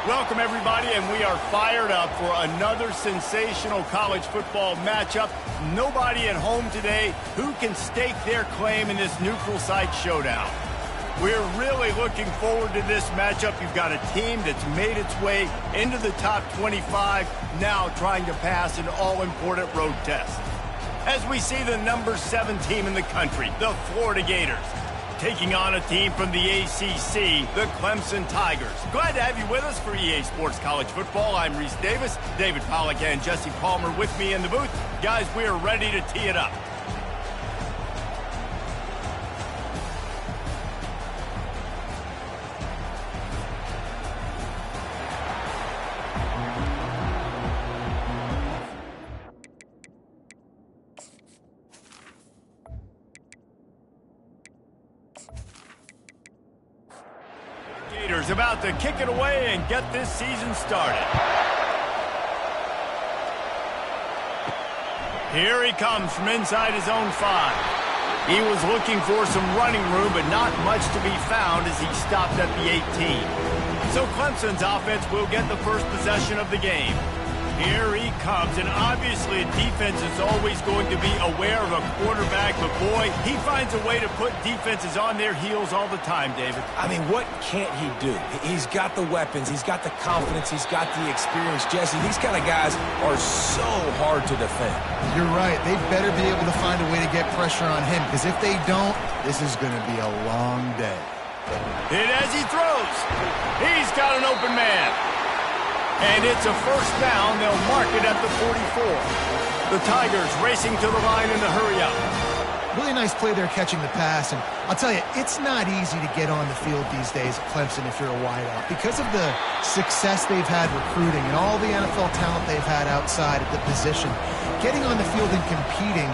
Welcome, everybody, and we are fired up for another sensational college football matchup. Nobody at home today who can stake their claim in this neutral site showdown. We're really looking forward to this matchup. You've got a team that's made its way into the top 25, now trying to pass an all-important road test. As we see the number 7 team in the country, the Florida Gators, taking on a team from the ACC, the Clemson Tigers. Glad to have you with us for EA Sports College Football. I'm Reese Davis, David Pollack and Jesse Palmer with me in the booth. Guys, we are ready to tee it up. About to kick it away and get this season started. Here he comes from inside his own 5. He was looking for some running room, but not much to be found as he stopped at the 18. So Clemson's offense will get the first possession of the game. Here he comes, and obviously a defense is always going to be aware of a quarterback, but boy, he finds a way to put defenses on their heels all the time, David. I mean, what can't he do? He's got the weapons, he's got the confidence, he's got the experience. Jesse, these kind of guys are so hard to defend. You're right. They better be able to find a way to get pressure on him, because if they don't, this is going to be a long day. And as he throws, he's got an open man. And it's a first down. They'll mark it at the 44. The Tigers racing to the line in the hurry-up. Really nice play there catching the pass. And I'll tell you, it's not easy to get on the field these days at Clemson if you're a wideout. Because of the success they've had recruiting and all the NFL talent they've had outside at the position, getting on the field and competing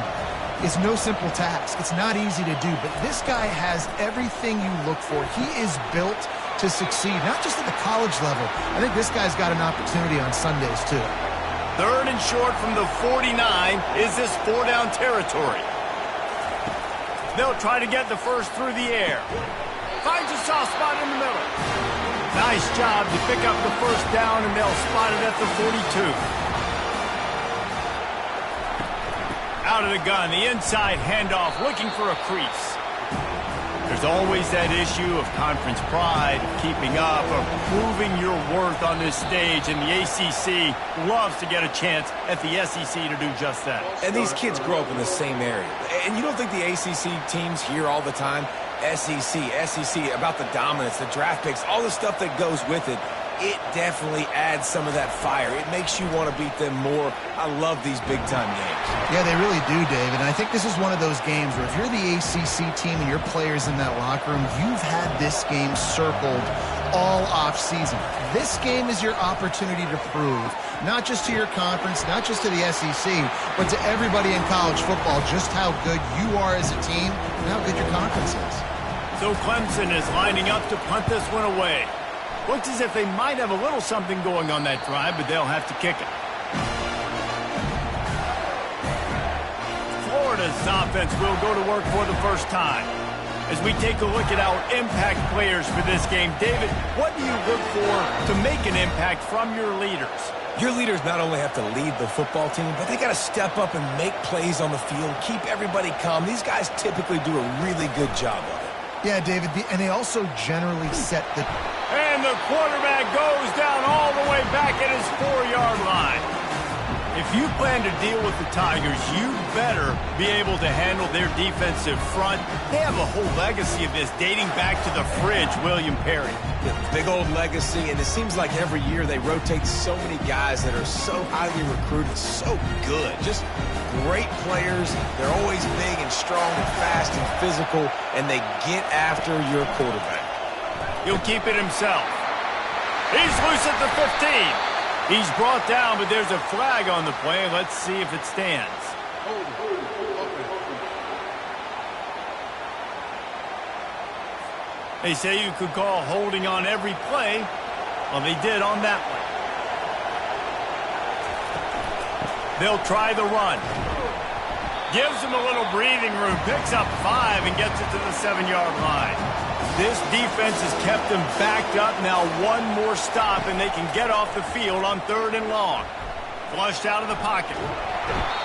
is no simple task. It's not easy to do, but this guy has everything you look for. He is built to succeed, not just at the college level. I think this guy's got an opportunity on Sundays, too. Third and short from the 49 is this 4-down territory. They'll try to get the first through the air. Finds a soft spot in the middle. Nice job to pick up the first down, and they'll spot it at the 42. Out of the gun, the inside handoff, looking for a crease. There's always that issue of conference pride, keeping up, of proving your worth on this stage, and the ACC loves to get a chance at the SEC to do just that. And these kids grow up in the same area. And you don't think the ACC teams hear all the time, SEC, about the dominance, the draft picks, all the stuff that goes with it. It definitely adds some of that fire. It makes you want to beat them more. I love these big-time games. Yeah, they really do, David. And I think this is one of those games where if you're the ACC team and your players in that locker room, you've had this game circled all off-season. This game is your opportunity to prove, not just to your conference, not just to the SEC, but to everybody in college football, just how good you are as a team and how good your conference is. So Clemson is lining up to punt this one away. Looks as if they might have a little something going on that drive, but they'll have to kick it. Florida's offense will go to work for the first time. As we take a look at our impact players for this game, David, what do you look for to make an impact from your leaders? Your leaders not only have to lead the football team, but they got to step up and make plays on the field, keep everybody calm. These guys typically do a really good job of it. Yeah, David, and they also generally set the... And the quarterback goes down all the way back at his 4-yard line. If you plan to deal with the Tigers, you better be able to handle their defensive front. They have a whole legacy of this dating back to the fridge, William Perry. The big old legacy, and it seems like every year they rotate so many guys that are so highly recruited, so good. Just great players. They're always big and strong and fast and physical, and they get after your quarterback. He'll keep it himself. He's loose at the 15. He's brought down, but there's a flag on the play. Let's see if it stands. They say you could call holding on every play. Well, they did on that one. They'll try the run. Gives him a little breathing room. Picks up 5 and gets it to the 7-yard line. This defense has kept them backed up. Now one more stop, and they can get off the field on 3rd and long. Flushed out of the pocket.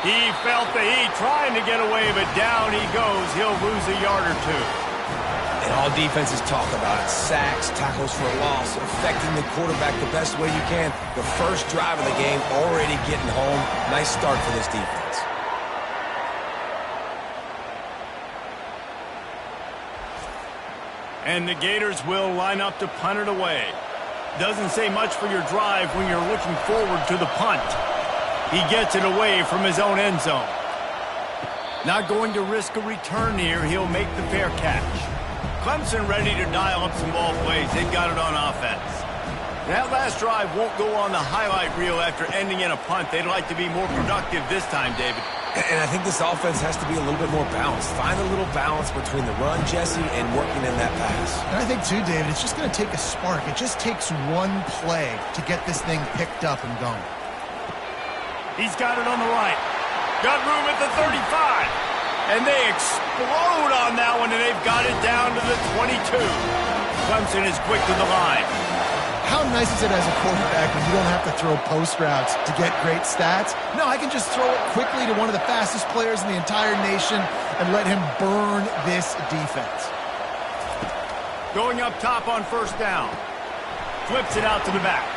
He felt the heat trying to get away, but down he goes. He'll lose a yard or two. And all defenses talk about it. Sacks, tackles for a loss, affecting the quarterback the best way you can. The first drive of the game, already getting home. Nice start for this defense. And the Gators will line up to punt it away. Doesn't say much for your drive when you're looking forward to the punt. He gets it away from his own end zone. Not going to risk a return here. He'll make the fair catch. Clemson ready to dial up some ball plays. They've got it on offense. That last drive won't go on the highlight reel after ending in a punt. They'd like to be more productive this time, David. And I think this offense has to be a little bit more balanced. Find a little balance between the run, Jesse, and working in that pass. And I think, too, David, it's just going to take a spark. It just takes one play to get this thing picked up and going. He's got it on the right. Got room at the 35. And they explode on that one, and they've got it down to the 22. Clemson is quick to the line. How nice is it as a quarterback when you don't have to throw post routes to get great stats? No, I can just throw it quickly to one of the fastest players in the entire nation and let him burn this defense. Going up top on 1st down. Flips it out to the back.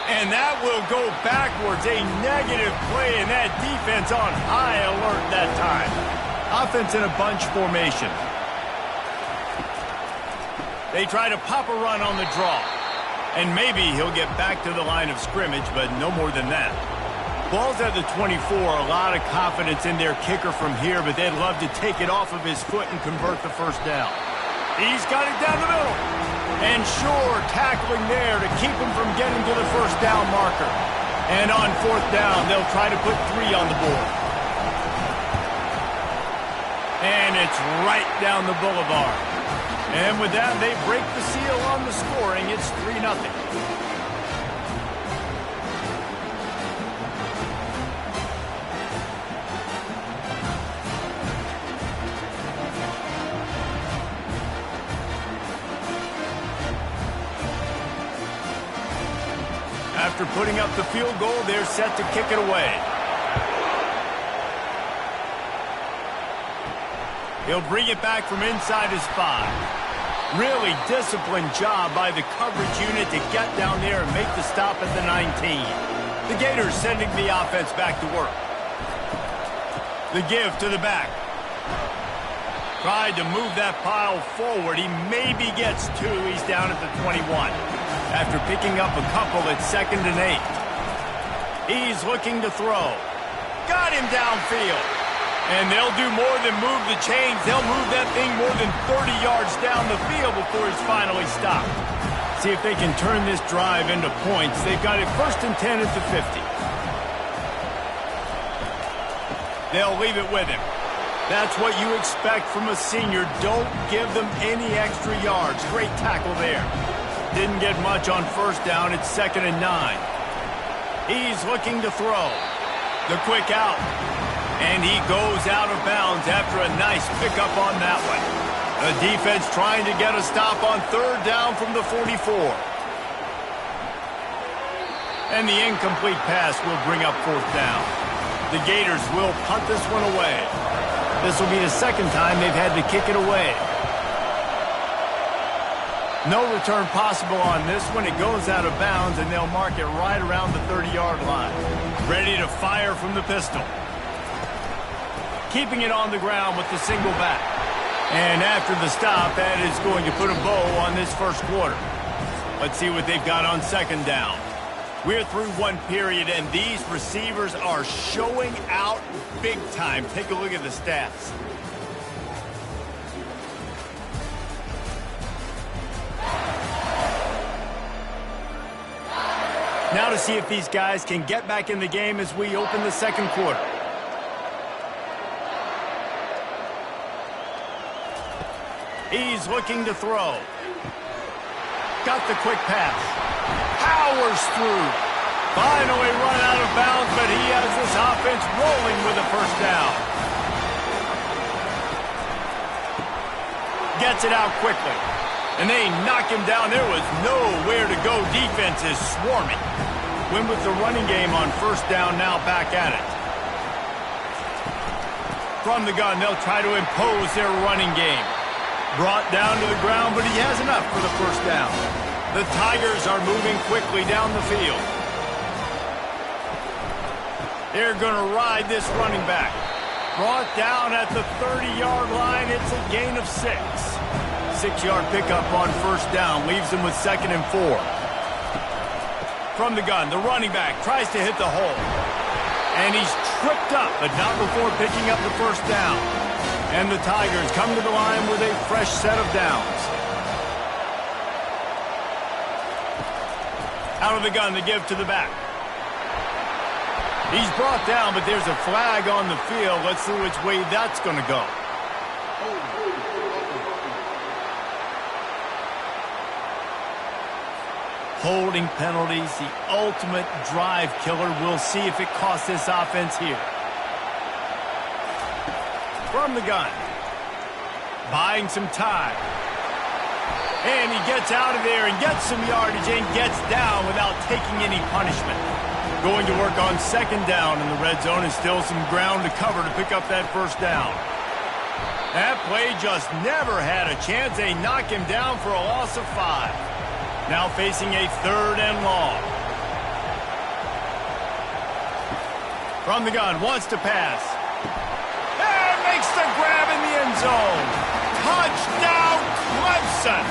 And that will go backwards. A negative play, and that defense on high alert that time. Offense in a bunch formation. They try to pop a run on the draw. And maybe he'll get back to the line of scrimmage, but no more than that. Ball's at the 24. A lot of confidence in their kicker from here, but they'd love to take it off of his foot and convert the 1st down. He's got it down the middle. And sure, tackling there to keep him from getting to the 1st down marker. And on 4th down, they'll try to put 3 on the board. And it's right down the boulevard. And with that, they break the seal on the scoring. It's 3-0. After putting up the field goal, they're set to kick it away. He'll bring it back from inside his 5. Really disciplined job by the coverage unit to get down there and make the stop at the 19. The Gators sending the offense back to work. The give to the back. Tried to move that pile forward. He maybe gets 2. He's down at the 21. After picking up a couple at 2nd and 8. He's looking to throw. Got him downfield. And they'll do more than move the chains. They'll move that thing more than 30 yards down the field before he's finally stopped. See if they can turn this drive into points. They've got it 1st and 10 at the 50. They'll leave it with him. That's what you expect from a senior. Don't give them any extra yards. Great tackle there. Didn't get much on 1st down. It's 2nd and 9. He's looking to throw. The quick out. And he goes out of bounds after a nice pickup on that one. The defense trying to get a stop on 3rd down from the 44. And the incomplete pass will bring up 4th down. The Gators will punt this one away. This will be the 2nd time they've had to kick it away. No return possible on this one. It goes out of bounds, and they'll mark it right around the 30-yard line. Ready to fire from the pistol. Keeping it on the ground with the single back. And after the stop, that is going to put a bow on this 1st quarter. Let's see what they've got on 2nd down. We're through 1 period, and these receivers are showing out big time. Take a look at the stats. Now to see if these guys can get back in the game as we open the 2nd quarter. He's looking to throw. Got the quick pass. Powers through. Finally run out of bounds, but he has this offense rolling with a 1st down. Gets it out quickly. And they knock him down. There was nowhere to go. Defense is swarming. Win with the running game on first down, now back at it. From the gun, they'll try to impose their running game. Brought down to the ground, but he has enough for the first down. The Tigers are moving quickly down the field. They're going to ride this running back. Brought down at the 30-yard line. It's a gain of 6. 6-yard pickup on first down. Leaves them with 2nd and 4. From the gun, the running back tries to hit the hole. And he's tripped up, but not before picking up the first down. And the Tigers come to the line with a fresh set of downs. Out of the gun, they give to the back. He's brought down, but there's a flag on the field. Let's see which way that's going to go. Holding penalties, the ultimate drive killer. We'll see if it costs this offense here. From the gun. Buying some time. And he gets out of there and gets some yardage and gets down without taking any punishment. Going to work on second down in the red zone, and still some ground to cover to pick up that first down. That play just never had a chance. They knock him down for a loss of 5. Now facing a 3rd and long. From the gun, wants to pass. And makes the grab in the end zone. Touchdown, Clemson!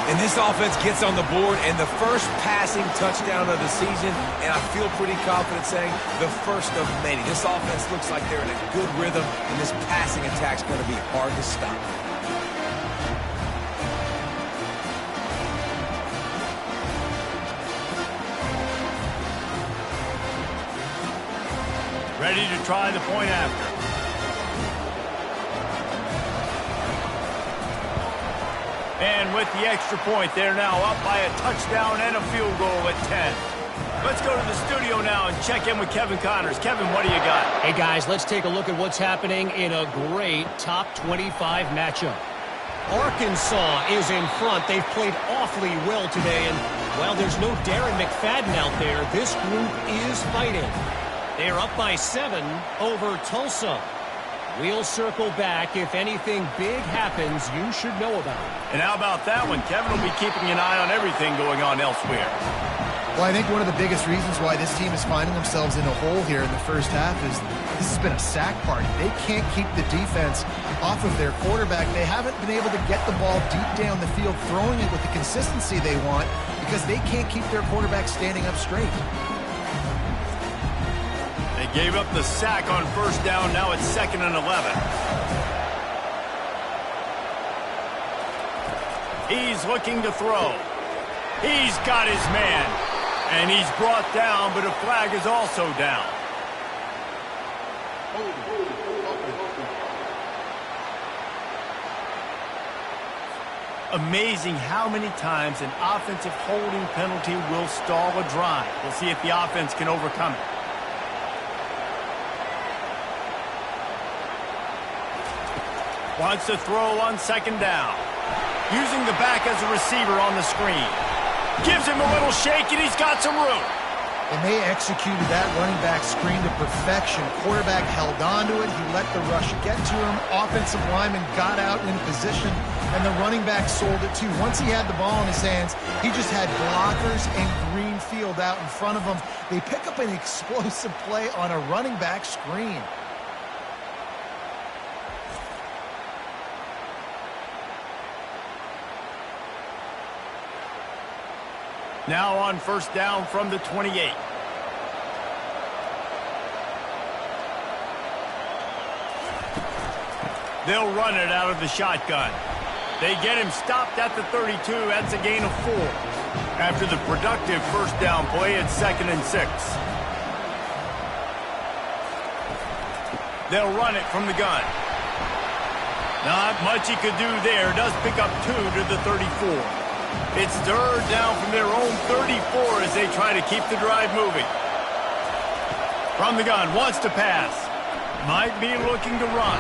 And this offense gets on the board, and the first passing touchdown of the season, and I feel pretty confident saying the first of many. This offense looks like they're in a good rhythm, and this passing attack's going to be hard to stop. Ready to try the point after. And with the extra point, they're now up by a touchdown and a field goal at 10. Let's go to the studio now and check in with Kevin Connors. Kevin, what do you got? Hey, guys, let's take a look at what's happening in a great top 25 matchup. Arkansas is in front. They've played awfully well today, and while there's no Darren McFadden out there, this group is fighting. They're up by 7 over Tulsa. We'll circle back. If anything big happens, you should know about it. And how about that one? Kevin will be keeping an eye on everything going on elsewhere. Well, I think one of the biggest reasons why this team is finding themselves in a hole here in the first half is this has been a sack party. They can't keep the defense off of their quarterback. They haven't been able to get the ball deep down the field, throwing it with the consistency they want because they can't keep their quarterback standing up straight. They gave up the sack on first down. Now it's 2nd and 11. He's looking to throw. He's got his man. And he's brought down, but a flag is also down. Amazing how many times an offensive holding penalty will stall a drive. We'll see if the offense can overcome it. Wants to throw on second down. Using the back as a receiver on the screen. Gives him a little shake, and he's got some room. And they executed that running back screen to perfection. Quarterback held on to it. He let the rush get to him. Offensive lineman got out in position, and the running back sold it too. Once he had the ball in his hands, he just had blockers and green field out in front of him. They pick up an explosive play on a running back screen. Now on first down from the 28. They'll run it out of the shotgun. They get him stopped at the 32. That's a gain of 4. After the productive first down play, it's 2nd and 6. They'll run it from the gun. Not much he could do there. Does pick up 2 to the 34. It's 3rd down from their own 34 as they try to keep the drive moving. From the gun, wants to pass. Might be looking to run.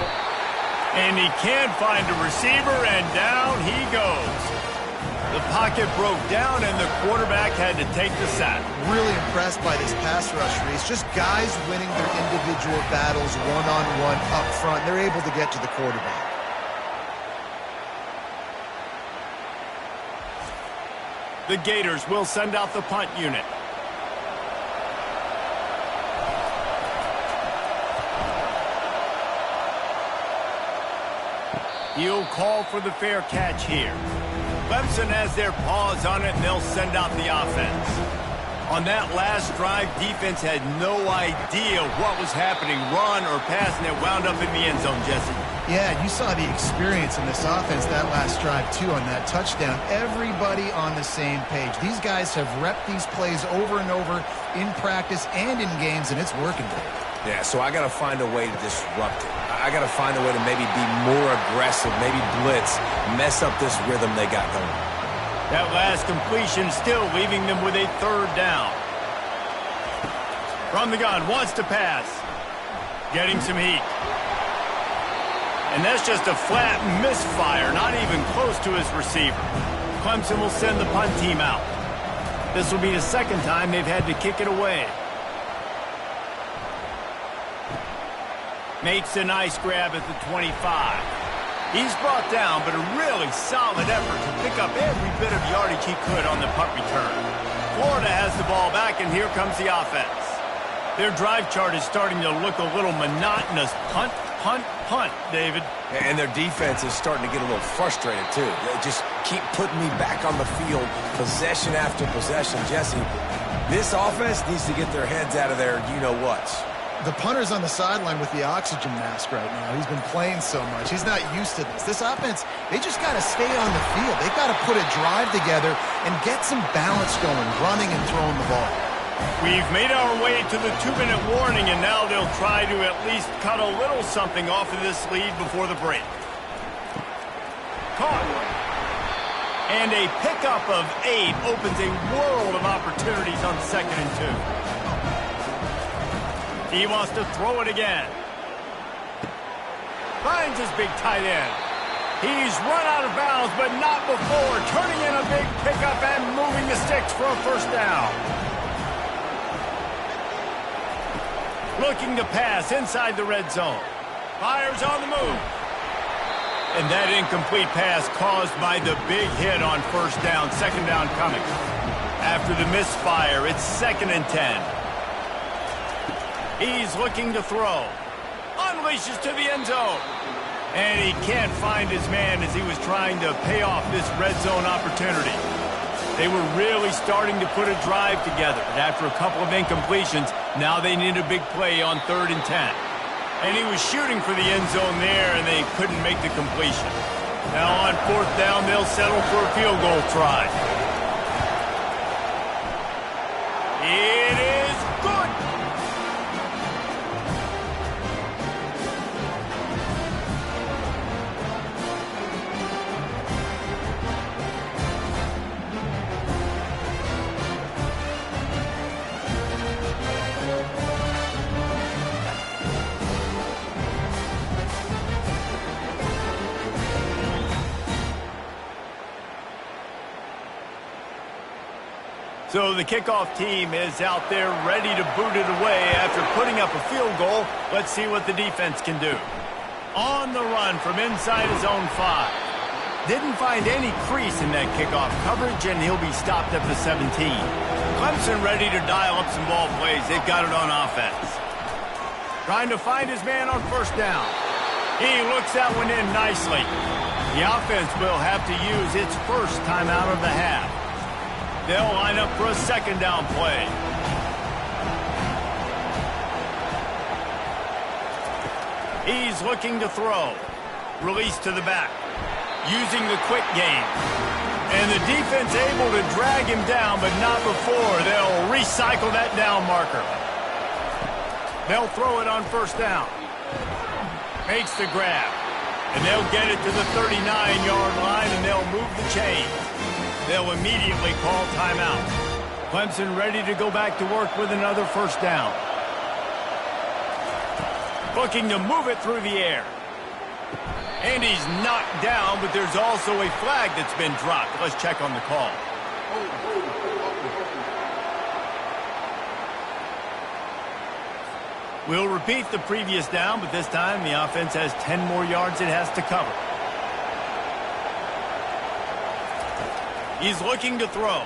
And he can't find a receiver, and down he goes. The pocket broke down, and the quarterback had to take the sack. Really impressed by this pass rush, Reese. Just guys winning their individual battles one-on-one up front. They're able to get to the quarterback. The Gators will send out the punt unit. He'll call for the fair catch here. Clemson has their paws on it, and they'll send out the offense. On that last drive, defense had no idea what was happening, run or pass, and it wound up in the end zone, Jesse. Yeah, you saw the experience in this offense that last drive, too, on that touchdown. Everybody on the same page. These guys have repped these plays over and over in practice and in games, and it's working. Yeah, so I got to find a way to disrupt it. I got to find a way to maybe be more aggressive, maybe blitz, mess up this rhythm they got going. That last completion still leaving them with a third down. From the gun, wants to pass. Getting some heat. And that's just a flat misfire, not even close to his receiver. Clemson will send the punt team out. This will be the second time they've had to kick it away. Makes a nice grab at the 25. He's brought down, but a really solid effort to pick up every bit of yardage he could on the punt return. Florida has the ball back, and here comes the offense. Their drive chart is starting to look a little monotonous. Punt, punt, punt, David. And their defense is starting to get a little frustrated, too. They just keep putting me back on the field, possession after possession. Jesse, this offense needs to get their heads out of their you-know-whats. The punter's on the sideline with the oxygen mask right now. He's been playing so much. He's not used to this. This offense, they just got to stay on the field. They've got to put a drive together and get some balance going, running and throwing the ball. We've made our way to the 2-minute warning, and now they'll try to at least cut a little something off of this lead before the break. Caught. And a pickup of 8 opens a world of opportunities on 2nd and 2. He wants to throw it again. Finds his big tight end. He's run out of bounds, but not before turning in a big pickup and moving the sticks for a first down. Looking to pass inside the red zone. Fires on the move. And that incomplete pass caused by the big hit on first down. Second down coming. After the misfire, it's 2nd and 10. He's looking to throw. Unleashes to the end zone. And he can't find his man as he was trying to pay off this red zone opportunity. They were really starting to put a drive together. And after a couple of incompletions, now they need a big play on 3rd and 10. And he was shooting for the end zone there, and they couldn't make the completion. Now on 4th down, they'll settle for a field goal try. It is good. So the kickoff team is out there ready to boot it away after putting up a field goal. Let's see what the defense can do. On the run from inside his own 5. Didn't find any crease in that kickoff coverage, and he'll be stopped at the 17. Clemson ready to dial up some ball plays. They've got it on offense. Trying to find his man on first down. He looks that one in nicely. The offense will have to use its first timeout of the half. They'll line up for a second down play. He's looking to throw. Release to the back. Using the quick game. And the defense able to drag him down, but not before. They'll recycle that down marker. They'll throw it on first down. Makes the grab. And they'll get it to the 39-yard line, and they'll move the chains. They'll immediately call timeout. Clemson ready to go back to work with another first down. Looking to move it through the air. And he's knocked down, but there's also a flag that's been dropped. Let's check on the call. We'll repeat the previous down, but this time the offense has 10 more yards it has to cover. He's looking to throw.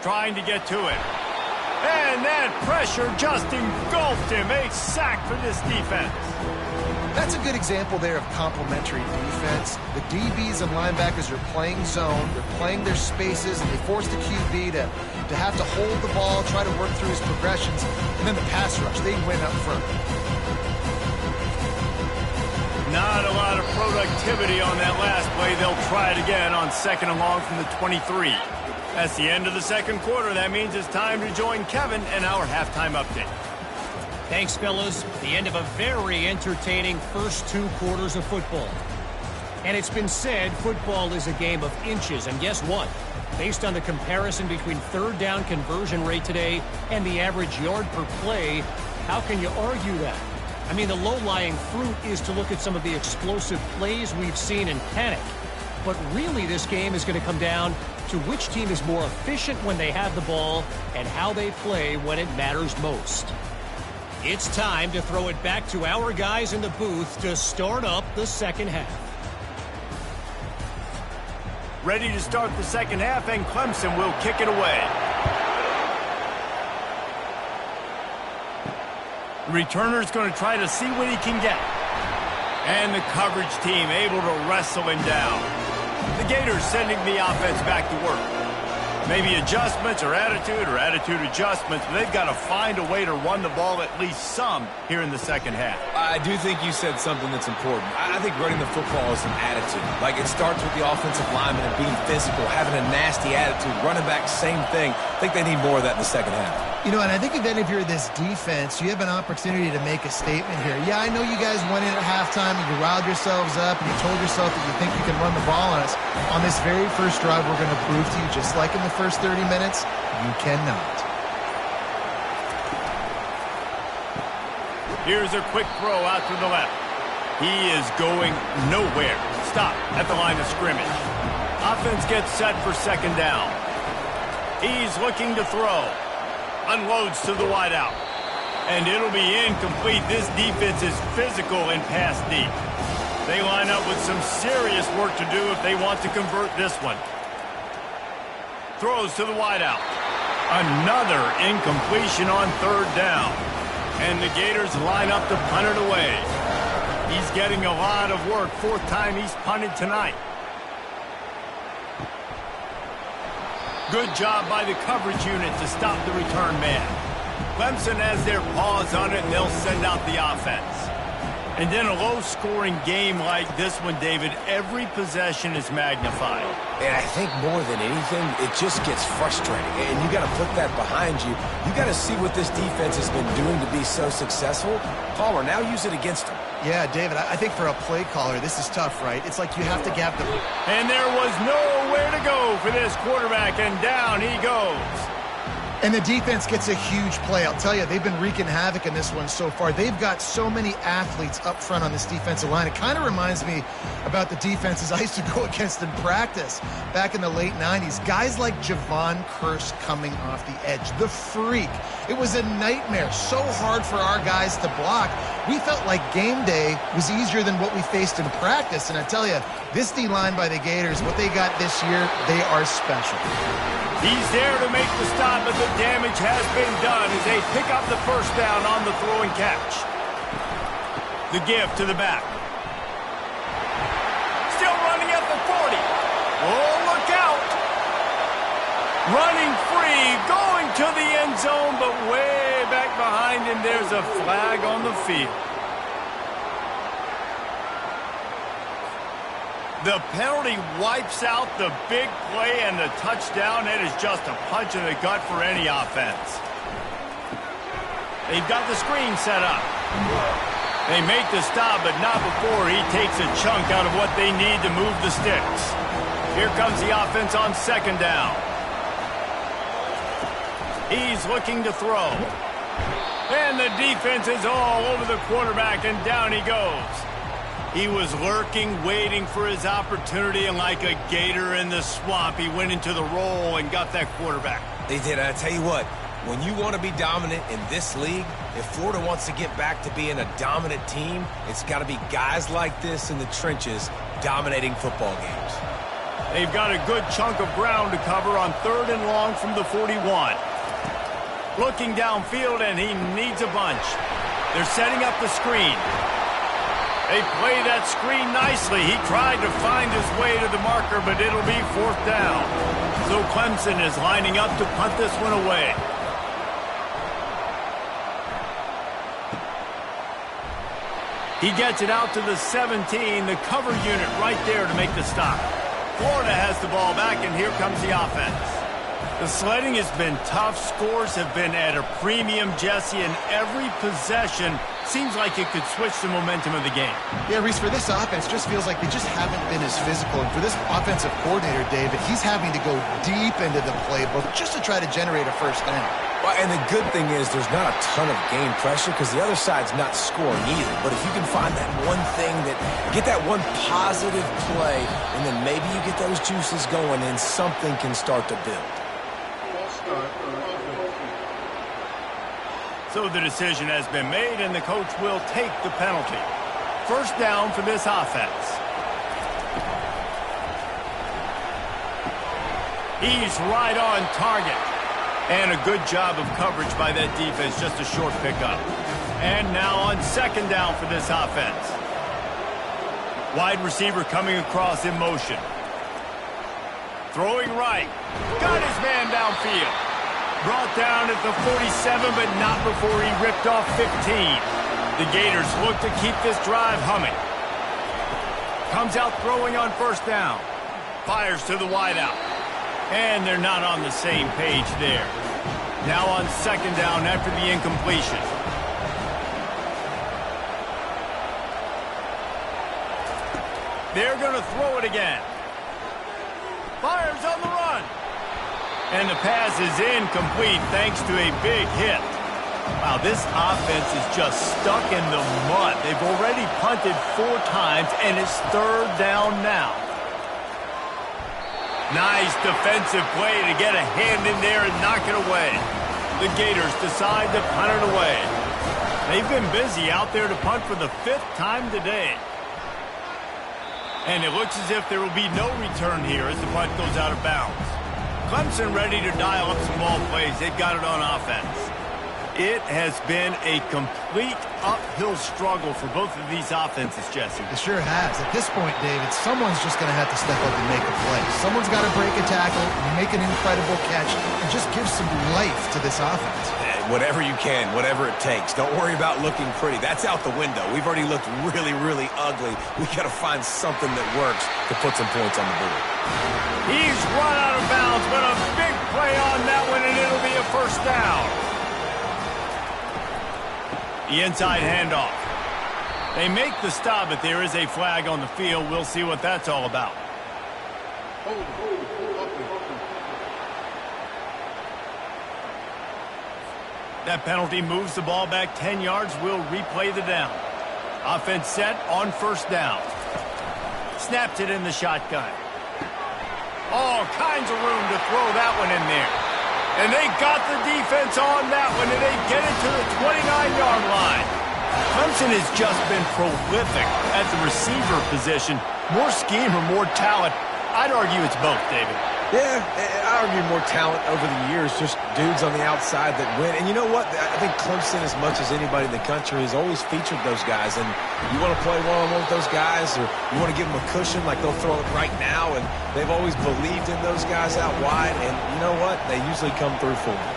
Trying to get to it. And that pressure just engulfed him. A sack for this defense. That's a good example there of complementary defense. The DBs and linebackers are playing zone, they're playing their spaces, and they force the QB to have to hold the ball, try to work through his progressions, and then the pass rush, they win up front. Not a lot of productivity on that last play. They'll try it again on 2nd and long from the 23. That's the end of the second quarter. That means it's time to join Kevin and our halftime update. Thanks, fellas. The end of a very entertaining first 2 quarters of football. And it's been said football is a game of inches. And guess what? Based on the comparison between third down conversion rate today and the average yard per play, how can you argue that? I mean, the low-lying fruit is to look at some of the explosive plays we've seen and panic. But really, this game is going to come down to which team is more efficient when they have the ball and how they play when it matters most. It's time to throw it back to our guys in the booth to start up the second half. Ready to start the second half, and Clemson will kick it away. The returner's going to try to see what he can get. And the coverage team able to wrestle him down. The Gators sending the offense back to work. Maybe adjustments or attitude adjustments, but they've got to find a way to run the ball at least some here in the second half. I do think you said something that's important. I think running the football is an attitude. Like, it starts with the offensive lineman and being physical, having a nasty attitude. Running back, same thing. I think they need more of that in the second half. You know, and I think if you're this defense, you have an opportunity to make a statement here. Yeah, I know you guys went in at halftime and you riled yourselves up and you told yourself that you think you can run the ball on us. On this very first drive, we're going to prove to you, just like in the first 30 minutes, you cannot. Here's a quick throw out to the left. He is going nowhere. Stop at the line of scrimmage. Offense gets set for second down. He's looking to throw. Unloads to the wideout. And it'll be incomplete. This defense is physical and pass deep. They line up with some serious work to do if they want to convert this one. Throws to the wideout. Another incompletion on third down. And the Gators line up to punt it away. He's getting a lot of work. 4th time he's punted tonight. Good job by the coverage unit to stop the return man. Clemson has their paws on it, and they'll send out the offense. And in a low-scoring game like this one, David, every possession is magnified. And I think more than anything, it just gets frustrating. And you got to put that behind you. You got to see what this defense has been doing to be so successful. Palmer, now use it against them. Yeah, David, I think for a play caller, this is tough, right? It's like you have to gap the... And there was nowhere to go for this quarterback, and down he goes. And the defense gets a huge play. I'll tell you, they've been wreaking havoc in this one so far. They've got so many athletes up front on this defensive line. It kind of reminds me about the defenses I used to go against in practice back in the late 90s. Guys like Javon Curse coming off the edge. The freak. It was a nightmare. So hard for our guys to block. We felt like game day was easier than what we faced in practice. And I tell you, this D-line by the Gators, what they got this year, they are special. He's there to make the stop, but the damage has been done as they pick up the first down on the throw and catch. The give to the back. Still running at the 40. Oh, look out. Running free, going to the end zone, but way back behind him, there's a flag on the field. The penalty wipes out the big play, and the touchdown. It is just a punch in the gut for any offense. They've got the screen set up. They make the stop, but not before he takes a chunk out of what they need to move the sticks. Here comes the offense on second down. He's looking to throw. And the defense is all over the quarterback, and down he goes. He was lurking, waiting for his opportunity, and like a gator in the swamp, he went into the roll and got that quarterback. They did. I tell you what, when you want to be dominant in this league, if Florida wants to get back to being a dominant team, it's got to be guys like this in the trenches dominating football games. They've got a good chunk of ground to cover on 3rd and long from the 41. Looking downfield, and he needs a bunch. They're setting up the screen. They play that screen nicely. He tried to find his way to the marker, but it'll be 4th down. So Clemson is lining up to punt this one away. He gets it out to the 17, the cover unit right there to make the stop. Florida has the ball back, and here comes the offense. The sledding has been tough. Scores have been at a premium, Jesse, and every possession seems like it could switch the momentum of the game. Yeah, Reese, for this offense, just feels like they just haven't been as physical. And for this offensive coordinator, David, he's having to go deep into the playbook just to try to generate a first down. Well, and the good thing is there's not a ton of game pressure because the other side's not scoring either. But if you can find that one thing, get that one positive play, and then maybe you get those juices going and something can start to build. So the decision has been made, and the coach will take the penalty. First down for this offense. He's right on target. And a good job of coverage by that defense, just a short pickup. And now on 2nd down for this offense. Wide receiver coming across in motion. Throwing right. Got his man downfield. Brought down at the 47, but not before he ripped off 15. The Gators look to keep this drive humming. Comes out throwing on 1st down. Fires to the wideout. And they're not on the same page there. Now on 2nd down after the incompletion. They're going to throw it again. Fires on the run. And the pass is incomplete thanks to a big hit. Wow, this offense is just stuck in the mud. They've already punted 4 times, and it's 3rd down now. Nice defensive play to get a hand in there and knock it away. The Gators decide to punt it away. They've been busy out there to punt for the 5th time today. And it looks as if there will be no return here as the punt goes out of bounds. Clemson ready to dial up some ball plays. They've got it on offense. It has been a complete uphill struggle for both of these offenses, Jesse. It sure has. At this point, David, someone's just going to have to step up and make a play. Someone's got to break a tackle, make an incredible catch, and just give some life to this offense. Whatever you can, whatever it takes. Don't worry about looking pretty. That's out the window. We've already looked really, really ugly. We got to find something that works to put some points on the board. He's run out of bounds, but a big play on that one, and it'll be a 1st down. The inside handoff. They make the stop, but there is a flag on the field. We'll see what that's all about. That penalty moves the ball back 10 yards. We'll replay the down. Offense set on 1st down. Snaps it in the shotgun. All kinds of room to throw that one in there. And they got the defense on that one, and they get it to the 29-yard line. Clemson has just been prolific at the receiver position. More scheme or more talent? I'd argue it's both, David. Yeah, I argue more talent over the years, just dudes on the outside that win. And you know what? I think Clemson, as much as anybody in the country, has always featured those guys. And you want to play one-on-one with those guys, or you want to give them a cushion like they'll throw it right now. And they've always believed in those guys out wide. And you know what? They usually come through for them.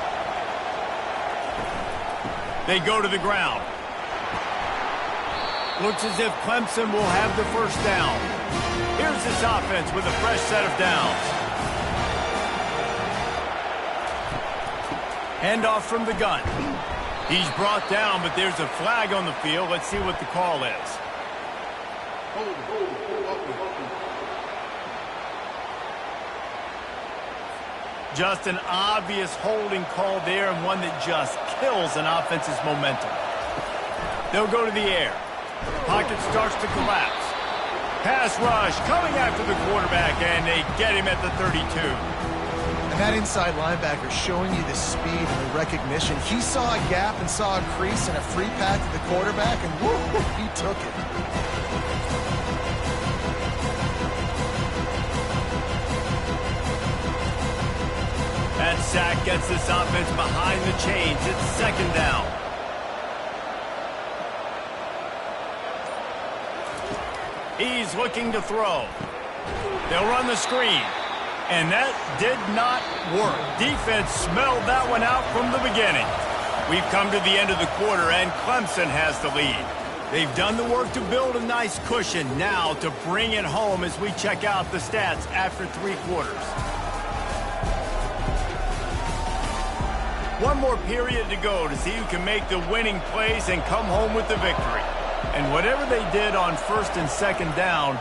They go to the ground. Looks as if Clemson will have the 1st down. Here's this offense with a fresh set of downs. Handoff from the gun. He's brought down, but there's a flag on the field. Let's see what the call is. Just an obvious holding call there, and one that just kills an offense's momentum. They'll go to the air. Pocket starts to collapse. Pass rush coming after the quarterback, and they get him at the 32. And that inside linebacker showing you the speed and the recognition. He saw a gap and saw a crease and a free path to the quarterback, and whoo, he took it. That sack gets this offense behind the chains. It's second down. He's looking to throw. They'll run the screen. And that did not work. Defense smelled that one out from the beginning. We've come to the end of the quarter, and Clemson has the lead. They've done the work to build a nice cushion. Now to bring it home as we check out the stats after 3 quarters. One more period to go to see who can make the winning plays and come home with the victory. And whatever they did on first and second down,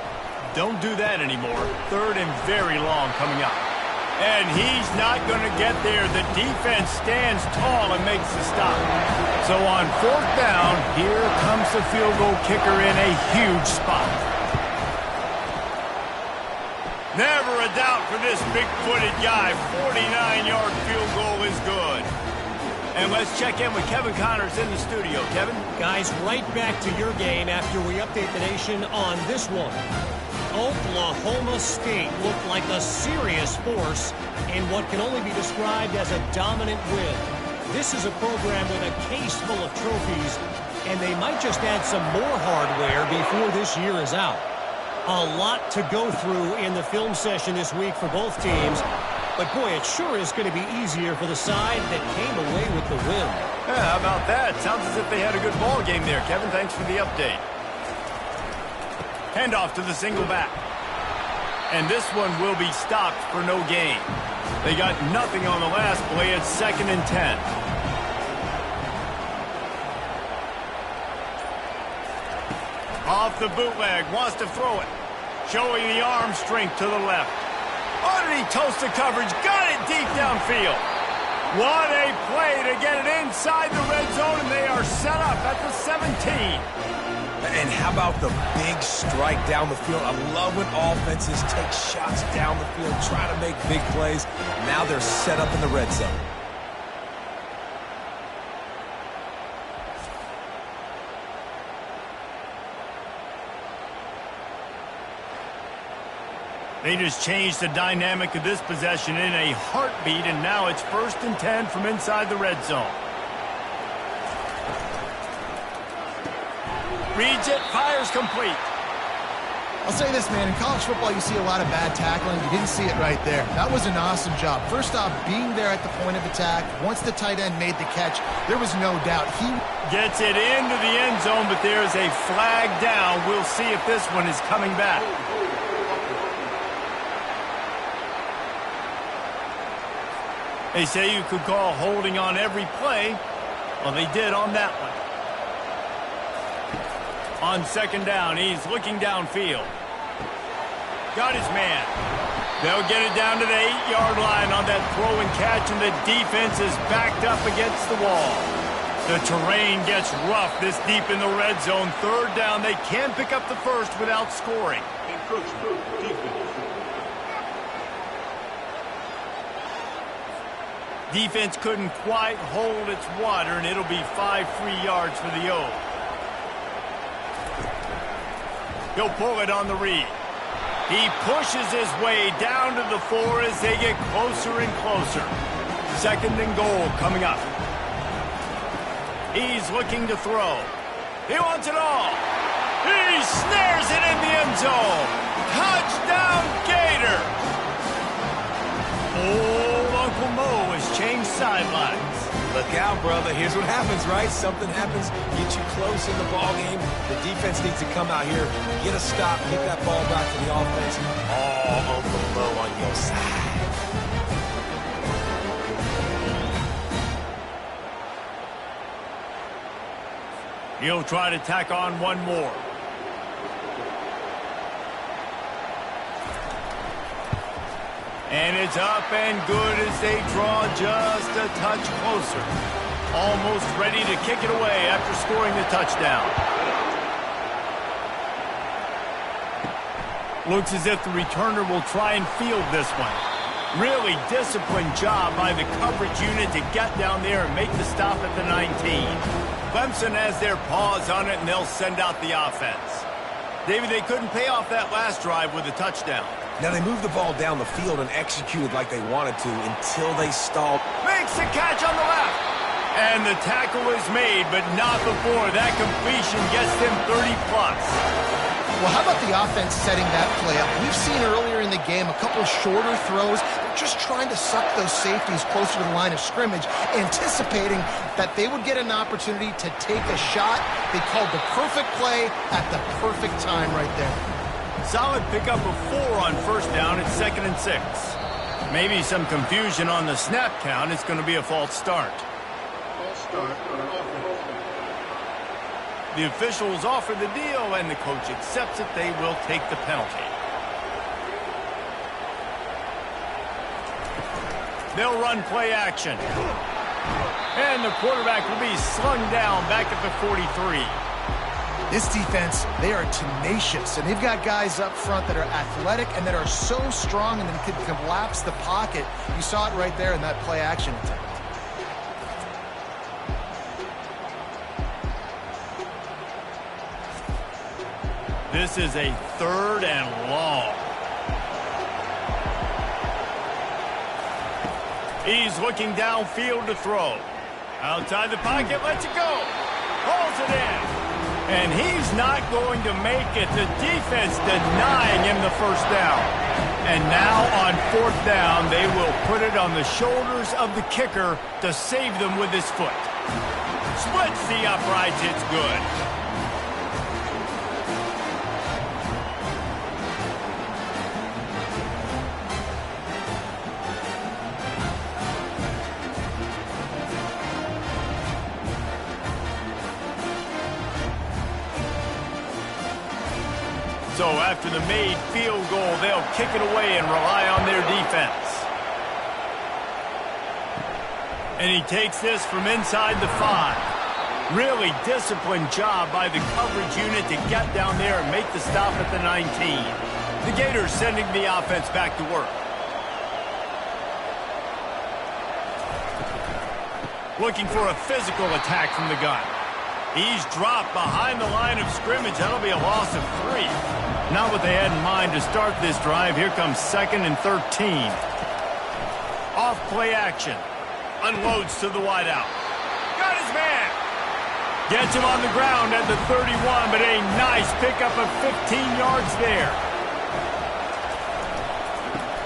don't do that anymore. Third and very long coming up. And he's not going to get there. The defense stands tall and makes the stop. So on 4th down, here comes the field goal kicker in a huge spot. Never a doubt for this big-footed guy. 49-yard field goal is good. And let's check in with Kevin Connors in the studio. Kevin? Guys, right back to your game after we update the nation on this one. Oklahoma State looked like a serious force in what can only be described as a dominant win. This is a program with a case full of trophies, and they might just add some more hardware before this year is out. A lot to go through in the film session this week for both teams, but boy, it sure is going to be easier for the side that came away with the win. Yeah, how about that? Sounds as if they had a good ball game there. Kevin, thanks for the update. Handoff to the single back. And this one will be stopped for no gain. They got nothing on the last play. It's 2nd and 10. Off the bootleg. Wants to throw it. Showing the arm strength to the left. Underneath toast the coverage. Got it deep downfield. What a play to get it inside the red zone, and they are set up at the 17. And how about the big strike down the field? I love when offenses take shots down the field, try to make big plays. Now they're set up in the red zone. They just changed the dynamic of this possession in a heartbeat, and now it's 1st and 10 from inside the red zone. Reads it, fires complete. I'll say this, man. In college football, you see a lot of bad tackling. You didn't see it right there. That was an awesome job. First off, being there at the point of attack. Once the tight end made the catch, there was no doubt. He gets it into the end zone, but there's a flag down. We'll see if this one is coming back. They say you could call holding on every play. Well, they did on that one. On 2nd down, he's looking downfield. Got his man. They'll get it down to the 8-yard line on that throw and catch, and the defense is backed up against the wall. The terrain gets rough this deep in the red zone. 3rd down, they can pick up the first without scoring. Defense couldn't quite hold its water, and it'll be 5 free yards for the O. He'll pull it on the read. He pushes his way down to the 4 as they get closer and closer. 2nd and goal coming up. He's looking to throw. He wants it all. He snares it in the end zone. Touchdown, Gator. Old Uncle Mo has changed sidelines. Look out, brother. Here's what happens, right? Something happens, get you close in the ball game. The defense needs to come out here, get a stop, get that ball back to the offense. Oh, Uncle Mo on your side. He'll try to tack on one more. And it's up and good as they draw just a touch closer. Almost ready to kick it away after scoring the touchdown. Looks as if the returner will try and field this one. Really disciplined job by the coverage unit to get down there and make the stop at the 19. Clemson has their paws on it, and they'll send out the offense. David, they couldn't pay off that last drive with a touchdown. Now they moved the ball down the field and executed like they wanted to until they stalled. Makes the catch on the left. And the tackle is made, but not before that completion gets them 30-plus. Well, how about the offense setting that play up? We've seen earlier in the game a couple of shorter throws. They're just trying to suck those safeties closer to the line of scrimmage, anticipating that they would get an opportunity to take a shot. They called the perfect play at the perfect time right there. Solid pickup of 4 on first down at 2nd and 6. Maybe some confusion on the snap count. It's going to be a false start. The officials offer the deal, and the coach accepts it. They will take the penalty. They'll run play action. And the quarterback will be slung down back at the 43. This defense, they are tenacious, and they've got guys up front that are athletic and that are so strong and that can collapse the pocket. You saw it right there in that play action attempt. This is a 3rd and long. He's looking downfield to throw. Outside the pocket, lets it go. Pulls it in. And he's not going to make it. The defense denying him the first down. And now on 4th down, they will put it on the shoulders of the kicker to save them with his foot. Splits the uprights. It's good. So after the made field goal, they'll kick it away and rely on their defense. And he takes this from inside the 5. Really disciplined job by the coverage unit to get down there and make the stop at the 19. The Gators sending the offense back to work. Looking for a physical attack from the gun. He's dropped behind the line of scrimmage. That'll be a loss of 3. Not what they had in mind to start this drive. Here comes 2nd and 13. Off play action. Unloads to the wideout. Got his man. Gets him on the ground at the 31, but a nice pickup of 15 yards there.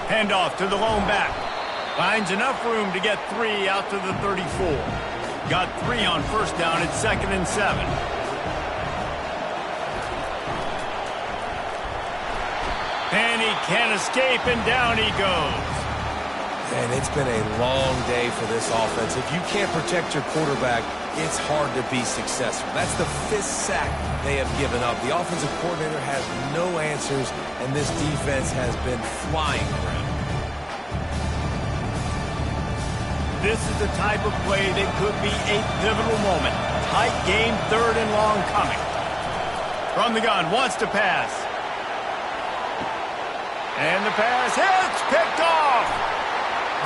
Handoff to the lone back. Finds enough room to get 3 out to the 34. Got 3 on first down at 2nd and 7. And he can't escape, and down he goes. And it's been a long day for this offense. If you can't protect your quarterback, it's hard to be successful. That's the 5th sack they have given up. The offensive coordinator has no answers, and this defense has been flying around. This is the type of play that could be a pivotal moment. Tight game, 3rd and long coming. From the gun, wants to pass. And the pass hits, picked off.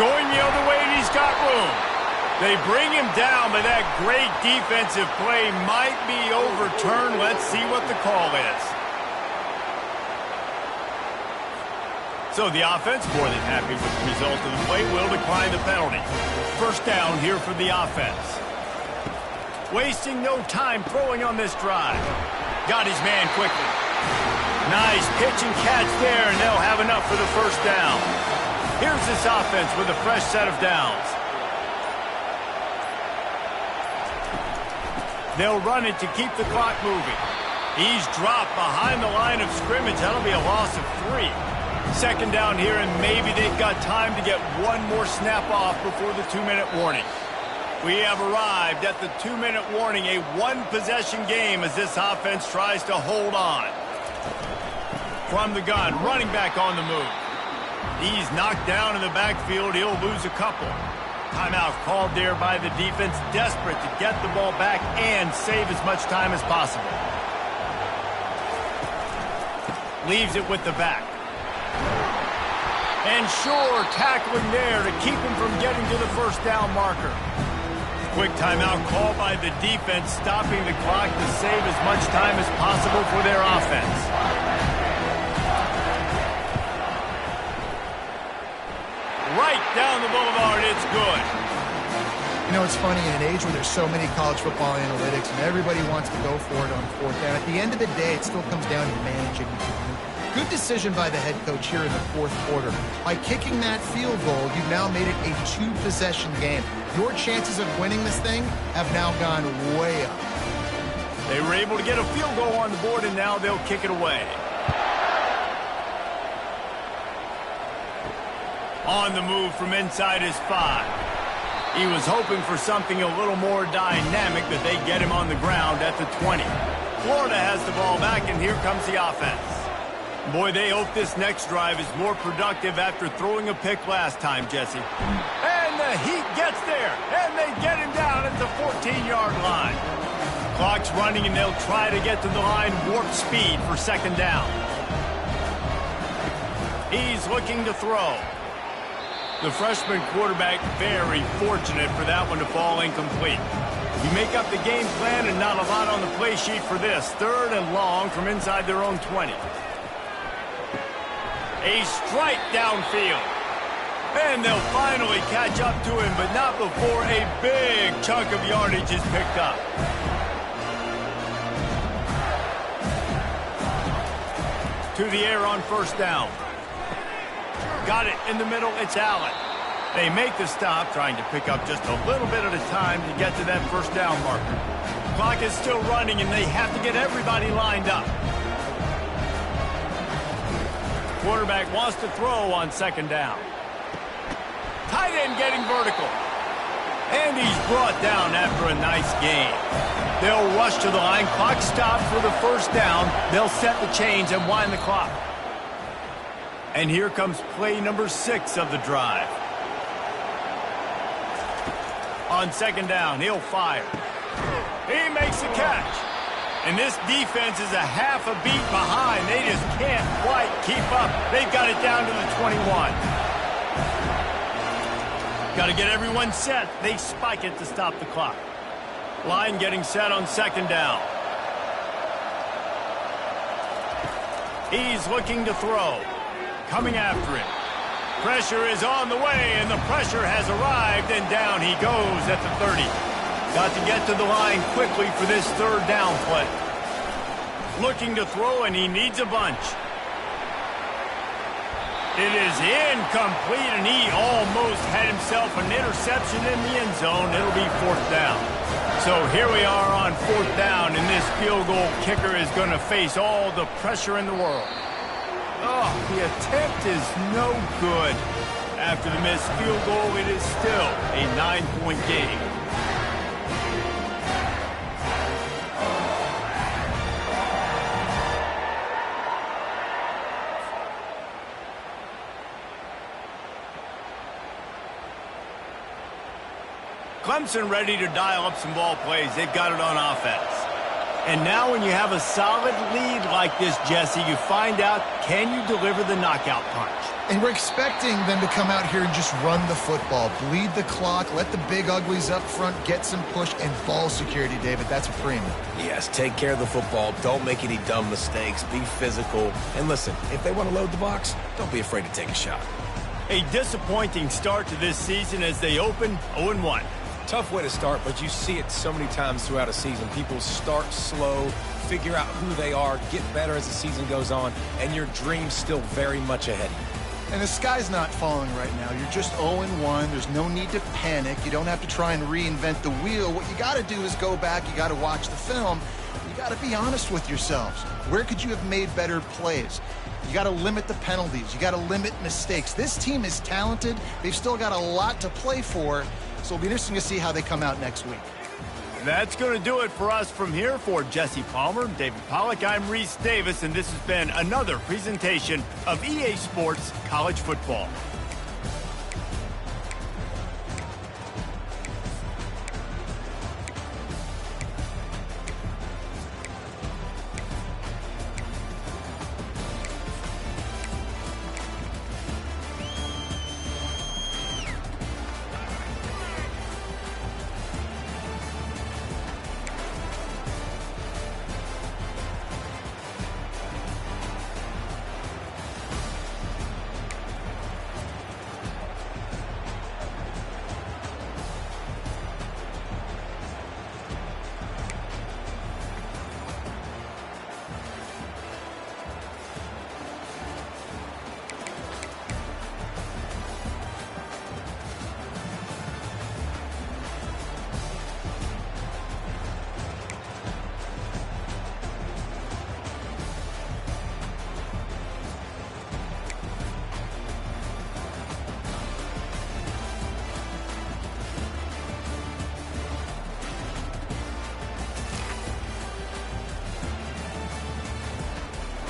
Going the other way, and he's got room. They bring him down, but that great defensive play might be overturned. Let's see what the call is. So the offense, more than happy with the result of the play, will decline the penalty. First down here for the offense. Wasting no time throwing on this drive. Got his man quickly. Nice pitch and catch there, and they'll have enough for the first down. Here's this offense with a fresh set of downs. They'll run it to keep the clock moving. He's dropped behind the line of scrimmage. That'll be a loss of 3. 2nd down here, and maybe they've got time to get one more snap off before the 2-minute warning. We have arrived at the 2-minute warning, a one-possession game as this offense tries to hold on. From the gun, running back on the move. He's knocked down in the backfield. He'll lose a couple. Timeout called there by the defense, desperate to get the ball back and save as much time as possible. leaves it with the back. And sure, tackling there to keep him from getting to the first down marker. Quick timeout call by the defense, stopping the clock to save as much time as possible for their offense. Right down the boulevard, it's good. You know, it's funny, in an age where there's so many college football analytics and everybody wants to go for it on fourth down, at the end of the day, it still comes down to managing the time. Good decision by the head coach here in the fourth quarter. By kicking that field goal, you've now made it a two-possession game. Your chances of winning this thing have now gone way up. They were able to get a field goal on the board, and now they'll kick it away. On the move from inside his 5. He was hoping for something a little more dynamic, that they get him on the ground at the 20. Florida has the ball back, and here comes the offense. Boy, they hope this next drive is more productive after throwing a pick last time, Jesse. And the Heat gets there, and they get him down at the 14-yard line. Clock's running, and they'll try to get to the line warp speed for second down. He's looking to throw. The freshman quarterback very fortunate for that one to fall incomplete. You make up the game plan and not a lot on the play sheet for this. Third and long from inside their own 20. A strike downfield. And they'll finally catch up to him, but not before a big chunk of yardage is picked up. To the air on first down. Got it in the middle, it's Allen. They make the stop, trying to pick up just a little bit at a time to get to that first down marker. Clock is still running, and they have to get everybody lined up. Quarterback wants to throw on second down. Tight end getting vertical. And he's brought down after a nice gain. They'll rush to the line. Clock stopped for the first down. They'll set the chains and wind the clock. And here comes play number 6 of the drive. On second down, he'll fire. He makes the catch. And this defense is a half a beat behind. They just can't quite keep up. They've got it down to the 21. Got to get everyone set. They spike it to stop the clock. Line getting set on second down. He's looking to throw. Coming after him. Pressure is on the way, and the pressure has arrived, and down he goes at the 30. Got to get to the line quickly for this third down play. Looking to throw, and he needs a bunch. It is incomplete, and he almost had himself an interception in the end zone. It'll be fourth down. So here we are on fourth down, and this field goal kicker is going to face all the pressure in the world. Oh, the attempt is no good. After the missed field goal, it is still a 9-point game. Clemson ready to dial up some ball plays. They've got it on offense. And now when you have a solid lead like this, Jesse, you find out, can you deliver the knockout punch? And we're expecting them to come out here and just run the football, bleed the clock, let the big uglies up front get some push, and ball security, David. That's a premium. Yes, take care of the football. Don't make any dumb mistakes. Be physical. And listen, if they want to load the box, don't be afraid to take a shot. A disappointing start to this season as they open 0-1. Tough way to start, but you see it so many times throughout a season. People start slow, figure out who they are, get better as the season goes on, and your dream's still very much ahead of you. And the sky's not falling right now. You're just 0-1. There's no need to panic. You don't have to try and reinvent the wheel. What you got to do is go back. You got to watch the film. You got to be honest with yourselves. Where could you have made better plays? You got to limit the penalties. You got to limit mistakes. This team is talented. They've still got a lot to play for. So it'll be interesting to see how they come out next week. That's going to do it for us from here. For Jesse Palmer, David Pollack, I'm Reese Davis, and this has been another presentation of EA Sports College Football.